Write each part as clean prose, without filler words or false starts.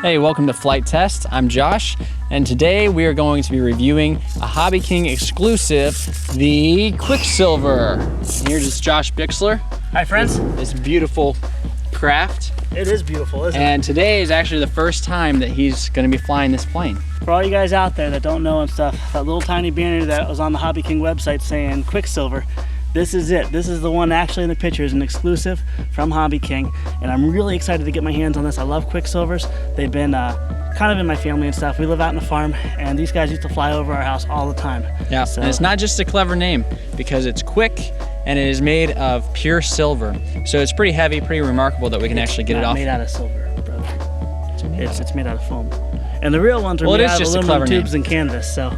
Hey, welcome to FliteTest. I'm Josh, and today we are going to be reviewing a Hobby King exclusive, the Quicksilver. And here's just Josh Bixler. Hi, friends. This beautiful craft. It is beautiful, isn't it? And today is actually the first time that he's going to be flying this plane. For all you guys out there that don't know and stuff, that little tiny banner that was on the Hobby King website saying Quicksilver, this is it. This is the one actually in the picture, is an exclusive from Hobby King, and I'm really excited to get my hands on this. I love Quicksilvers. They've been kind of in my family and stuff. We live out in a farm, and these guys used to fly over our house all the time. Yeah, so, and it's not just a clever name, because it's quick and it is made of pure silver. So it's pretty heavy, pretty remarkable that we can actually get it off. It's made out of silver, brother. It's made out of foam. And the real ones are made out of aluminum tubes and canvas, so.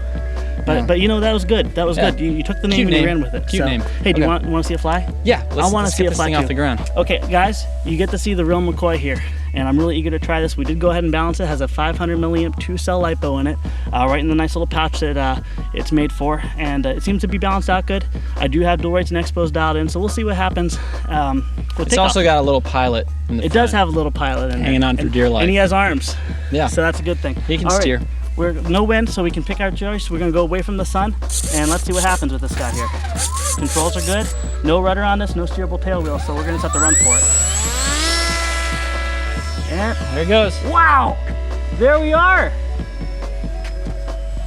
But you know, that was good. That was good. You took the name and you ran with it. Cute name. Hey, do you want to see it fly? Yeah, I want to see it fly off the ground. Okay, guys, you get to see the real McCoy here, and I'm really eager to try this. We did go ahead and balance it. It has a 500 milliamp 2-cell LiPo in it, right in the nice little pouch that it's made for, and it seems to be balanced out good. I do have dual rates and expos dialed in, so we'll see what happens. It's also got a little pilot in the front. It does have a little pilot in there. Hanging on for dear life. And he has arms. Yeah. So that's a good thing. He can steer. We're no wind, so we can pick our choice. We're gonna go away from the sun, and let's see what happens with this guy here. Controls are good. No rudder on this, no steerable tail wheel, so we're gonna just have to run for it. And there it goes. Wow! There we are!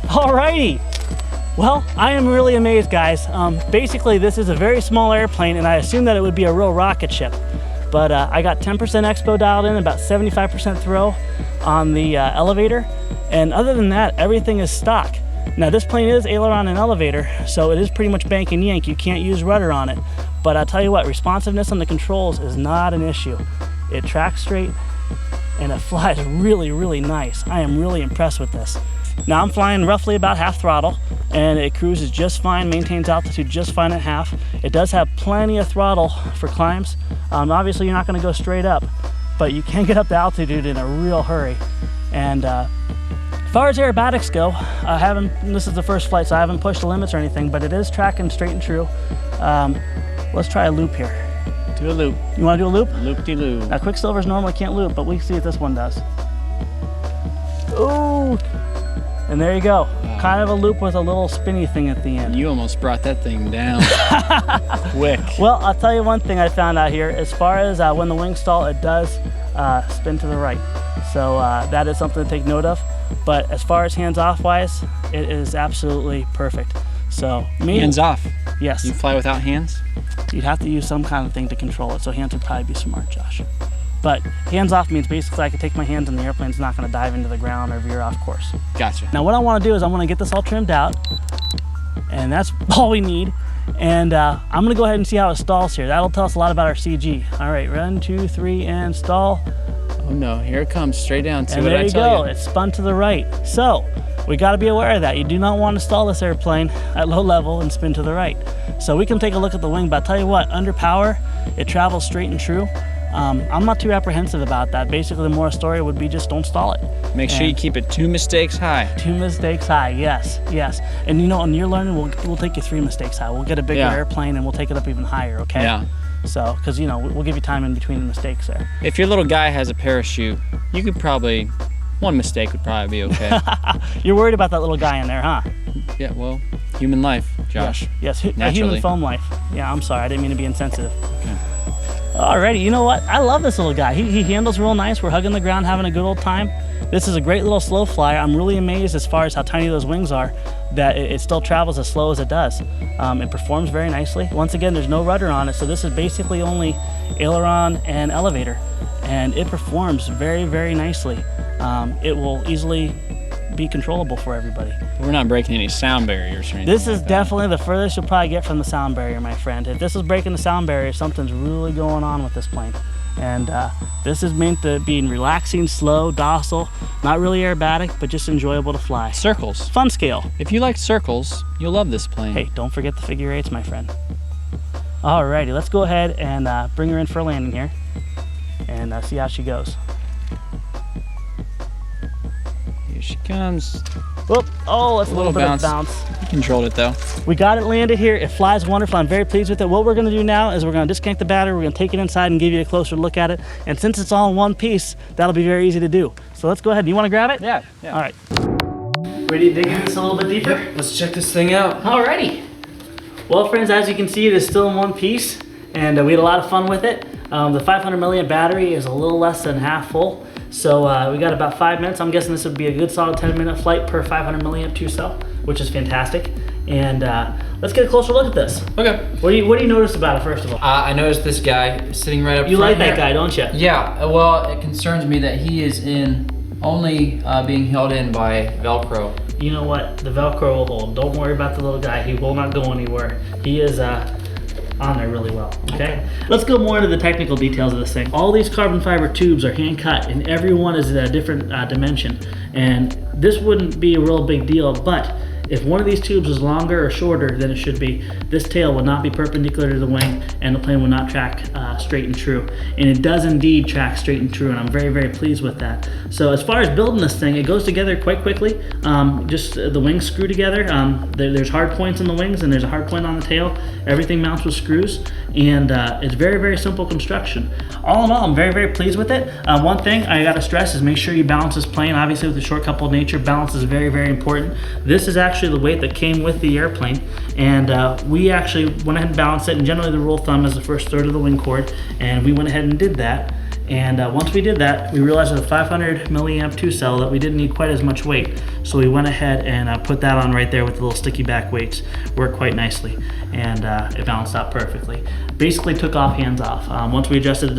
Alrighty. Well, I am really amazed, guys. Basically, this is a very small airplane, and I assumed that it would be a real rocket ship. But I got 10% expo dialed in, about 75% throw on the elevator. And other than that, everything is stock. Now this plane is aileron and elevator, so it is pretty much bank and yank. You can't use rudder on it. But I'll tell you what, responsiveness on the controls is not an issue. It tracks straight and it flies really, really nice. I am really impressed with this. Now I'm flying roughly about half throttle, and it cruises just fine, maintains altitude just fine at half. It does have plenty of throttle for climbs. Obviously you're not gonna go straight up, but you can get up to altitude in a real hurry. And as far as aerobatics go, this is the first flight, so I haven't pushed the limits or anything, but it is tracking straight and true. Let's try a loop here. Do a loop. You wanna do a loop? Loop-de-loop. Now Quicksilvers normally can't loop, but we see if this one does. Ooh! And there you go. Wow. Kind of a loop with a little spinny thing at the end. You almost brought that thing down. Quick. Well, I'll tell you one thing I found out here. As far as when the wings stall, it does spin to the right. So that is something to take note of. But as far as hands-off wise, it is absolutely perfect. So hands off? Yes. You fly without hands? You'd have to use some kind of thing to control it. So hands would probably be smart, Josh. But hands-off means basically I can take my hands and the airplane's not going to dive into the ground or veer off course. Gotcha. Now what I want to do is I want to get this all trimmed out, and that's all we need. And I'm going to go ahead and see how it stalls here. That'll tell us a lot about our CG. All right, 1, 2, 3, and stall. Oh no, here it comes, straight down. And there you go, it spun to the right. So we got to be aware of that. You do not want to stall this airplane at low level and spin to the right. So we can take a look at the wing, but I'll tell you what, under power, it travels straight and true. I'm not too apprehensive about that. Basically, the moral story would be just don't stall it. Make sure you keep it 2 mistakes high. 2 mistakes high, yes, yes. And you know, when you're learning, we'll take you 3 mistakes high. We'll get a bigger airplane and we'll take it up even higher, okay? Yeah. So, because you know, we'll give you time in between the mistakes there. If your little guy has a parachute, you could probably, 1 mistake would probably be okay. You're worried about that little guy in there, huh? Yeah, well, human life, Josh. Yes, human foam life. Yeah, I'm sorry, I didn't mean to be insensitive. Okay. Alrighty, you know what? I love this little guy. He handles real nice. We're hugging the ground, having a good old time. This is a great little slow flyer. I'm really amazed as far as how tiny those wings are, that it still travels as slow as it does. It performs very nicely. Once again, there's no rudder on it, so this is basically only aileron and elevator. And it performs very, very nicely. It will easily be controllable for everybody. We're not breaking any sound barriers or anything. This is definitely the furthest you'll probably get from the sound barrier, my friend. If this is breaking the sound barrier, something's really going on with this plane. And this is meant to be relaxing, slow, docile, not really aerobatic, but just enjoyable to fly. Circles. Fun scale. If you like circles, you'll love this plane. Hey, don't forget the figure 8s, my friend. Alrighty, let's go ahead and bring her in for a landing here and see how she goes. Here she comes. Whoop. Oh, that's a little bit of bounce. You controlled it though. We got it landed here. It flies wonderful. I'm very pleased with it. What we're going to do now is we're going to disconnect the battery. We're going to take it inside and give you a closer look at it. And since it's all in one piece, that'll be very easy to do. So So let's go ahead. Do you want to grab it? Yeah. All right. Ready to dig in this a little bit deeper? Yep. Let's check this thing out. Alrighty. Well, friends, as you can see, it is still in one piece, and we had a lot of fun with it. The 500 milliamp battery is a little less than half full, so we got about 5 minutes. I'm guessing this would be a good solid 10-minute flight per 500 milliamp 2-cell, which is fantastic. And let's get a closer look at this. Okay. What do you notice about it, first of all? I noticed this guy sitting right up front. You like that here. guy, don't you? Yeah. Well, it concerns me that he is only being held in by Velcro. You know what? The Velcro will hold. Don't worry about the little guy. He will not go anywhere. He is on there really well, okay? Let's go more into the technical details of this thing. All these carbon fiber tubes are hand cut, and every one is at a different dimension. And this wouldn't be a real big deal, but if one of these tubes is longer or shorter than it should be, this tail would not be perpendicular to the wing, and the plane would not track straight and true. And it does indeed track straight and true, and I'm very, very pleased with that. So as far as building this thing, it goes together quite quickly. Just the wings screw together. There's hard points in the wings, and there's a hard point on the tail. Everything mounts with screws, and it's very, very simple construction. All in all, I'm very, very pleased with it. One thing I gotta stress is make sure you balance this plane. Obviously, with the short coupled nature, balance is very, very important. This is actually the weight that came with the airplane, and we actually went ahead and balanced it, and generally the rule of thumb is the first third of the wing chord, and we went ahead and did that. And once we did that, we realized with a 500 milliamp 2-cell that we didn't need quite as much weight. So we went ahead and put that on right there with the little sticky back weights. Worked quite nicely, and it balanced out perfectly. Basically took off, hands off. Once we adjusted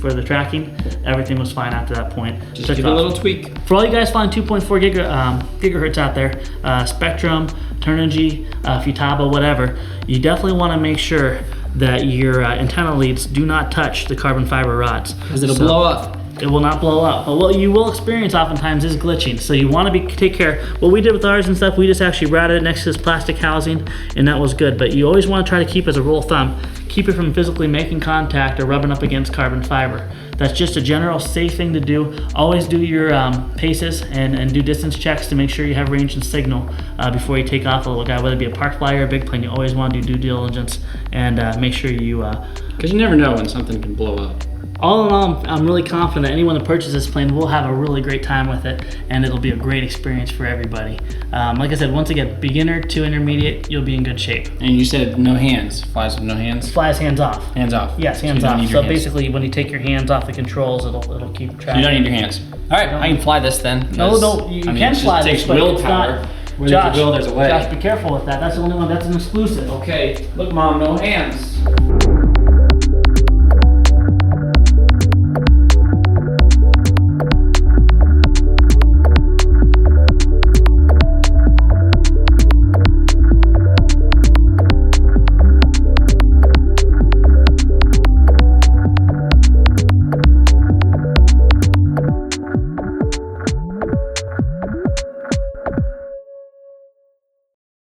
for the tracking, everything was fine after that point. Just give it a little tweak. For all you guys flying 2.4 gigahertz out there, Spectrum, Turnigy, Futaba, whatever, you definitely want to make sure that your antenna leads do not touch the carbon fiber rods. Because it'll blow up. It will not blow up. But what you will experience oftentimes is glitching. So you want to take care. What we did with ours and stuff, we just actually routed it next to this plastic housing, and that was good. But you always want to try to keep, as a rule of thumb, keep it from physically making contact or rubbing up against carbon fiber. That's just a general safe thing to do. Always do your paces and do distance checks to make sure you have range and signal before you take off a little guy. Whether it be a parked flyer or a big plane, you always want to do due diligence and make sure you... Because you never know when something can blow up. All in all, I'm really confident that anyone that purchases this plane will have a really great time with it, and it'll be a great experience for everybody. Like I said, once again, beginner to intermediate, you'll be in good shape. And you said no hands. Flies with no hands? Flies hands off. Hands off. Yes, hands off. So basically, when you take your hands off the controls, it'll keep track. So you don't need your hands. All right, I can fly this then. No, you can fly this, but it takes willpower. Where Josh, there's a will, there's a way. Josh, be careful with that. That's the only one. That's an exclusive. Okay, look, Mom, no hands.